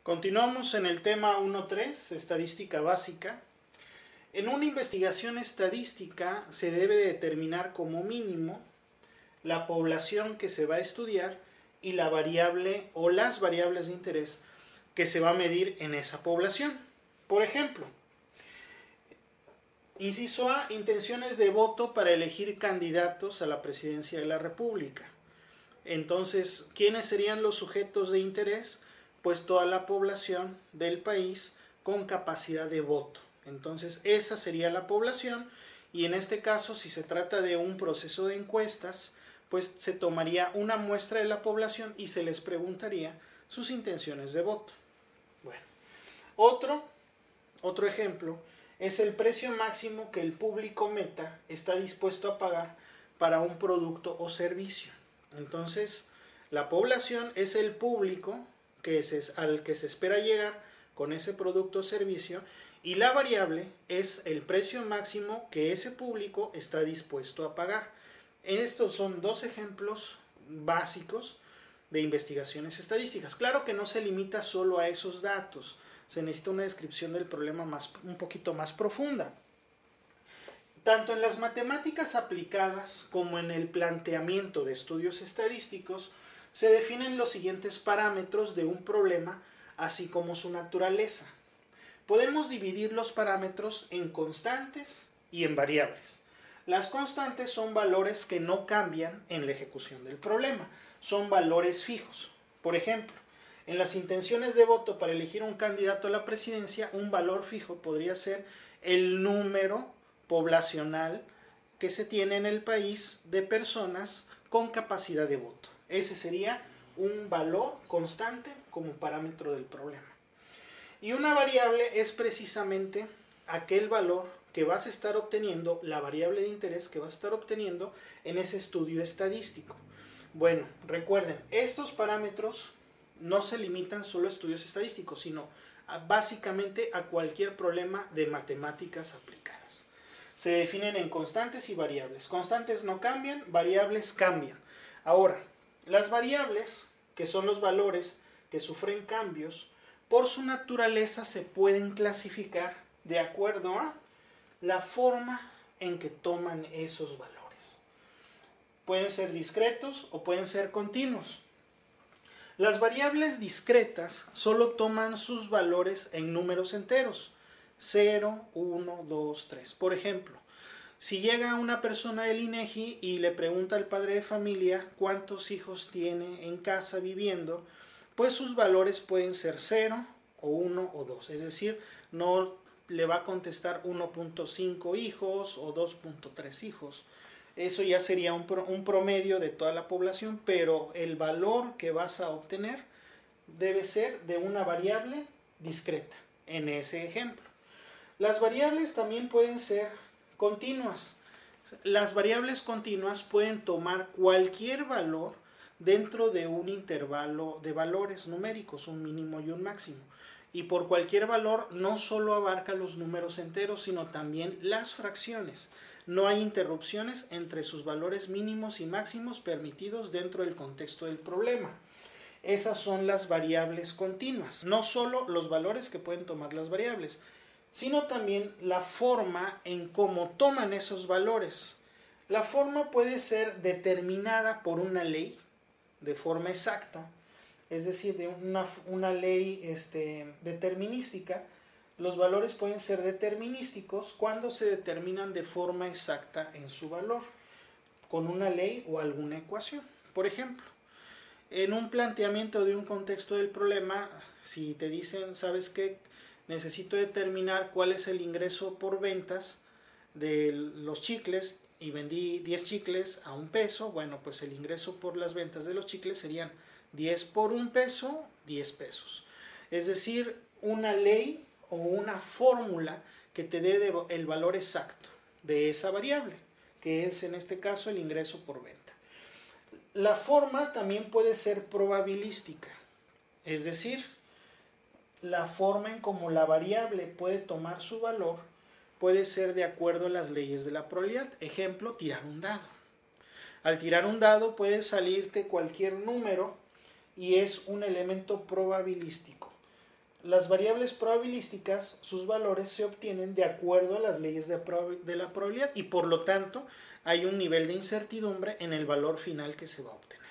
Continuamos en el tema 1.3, estadística básica. En una investigación estadística se debe determinar como mínimo la población que se va a estudiar y la variable o las variables de interés que se va a medir en esa población. Por ejemplo, inciso A, intenciones de voto para elegir candidatos a la presidencia de la República. Entonces, ¿quiénes serían los sujetos de interés? Pues toda la población del país con capacidad de voto. Entonces, esa sería la población, y en este caso, si se trata de un proceso de encuestas, pues se tomaría una muestra de la población y se les preguntaría sus intenciones de voto. Bueno, otro ejemplo es el precio máximo que el público meta está dispuesto a pagar para un producto o servicio. Entonces, la población es el público al que se espera llegar con ese producto o servicio, y la variable es el precio máximo que ese público está dispuesto a pagar. Estos son dos ejemplos básicos de investigaciones estadísticas. Claro que no se limita solo a esos datos, se necesita una descripción del problema un poquito más profunda. Tanto en las matemáticas aplicadas como en el planteamiento de estudios estadísticos se definen los siguientes parámetros de un problema, así como su naturaleza. Podemos dividir los parámetros en constantes y en variables. Las constantes son valores que no cambian en la ejecución del problema, son valores fijos. Por ejemplo, en las intenciones de voto para elegir un candidato a la presidencia, un valor fijo podría ser el número poblacional que se tiene en el país de personas con capacidad de voto. Ese sería un valor constante como parámetro del problema. Y una variable es precisamente aquel valor que vas a estar obteniendo, la variable de interés que vas a estar obteniendo en ese estudio estadístico. Bueno, recuerden, estos parámetros no se limitan solo a estudios estadísticos, sino básicamente a cualquier problema de matemáticas aplicadas. Se definen en constantes y variables. Constantes no cambian, variables cambian. Ahora, las variables, que son los valores que sufren cambios, por su naturaleza se pueden clasificar de acuerdo a la forma en que toman esos valores. Pueden ser discretos o pueden ser continuos. Las variables discretas solo toman sus valores en números enteros, 0, 1, 2, 3. Por ejemplo, si llega una persona del INEGI y le pregunta al padre de familia cuántos hijos tiene en casa viviendo, pues sus valores pueden ser 0 o 1 o 2. Es decir, no le va a contestar 1.5 hijos o 2.3 hijos. Eso ya sería un promedio de toda la población, pero el valor que vas a obtener debe ser de una variable discreta, en ese ejemplo. Las variables también pueden ser continuas. Las variables continuas pueden tomar cualquier valor dentro de un intervalo de valores numéricos, un mínimo y un máximo. Y por cualquier valor no solo abarca los números enteros, sino también las fracciones. No hay interrupciones entre sus valores mínimos y máximos permitidos dentro del contexto del problema. Esas son las variables continuas. No solo los valores que pueden tomar las variables, sino también la forma en cómo toman esos valores. La forma puede ser determinada por una ley de forma exacta, es decir, de una ley determinística. Los valores pueden ser determinísticos cuando se determinan de forma exacta en su valor, con una ley o alguna ecuación. Por ejemplo, en un planteamiento de un contexto del problema, si te dicen, ¿sabes qué? Necesito determinar cuál es el ingreso por ventas de los chicles y vendí 10 chicles a $1, bueno, pues el ingreso por las ventas de los chicles serían 10 por $1, 10 pesos. Es decir, una ley o una fórmula que te dé el valor exacto de esa variable, que es en este caso el ingreso por venta. La forma también puede ser probabilística, es decir, la forma en cómo la variable puede tomar su valor puede ser de acuerdo a las leyes de la probabilidad. Ejemplo, tirar un dado. Al tirar un dado puede salirte cualquier número y es un elemento probabilístico. Las variables probabilísticas, sus valores se obtienen de acuerdo a las leyes de la probabilidad y por lo tanto hay un nivel de incertidumbre en el valor final que se va a obtener.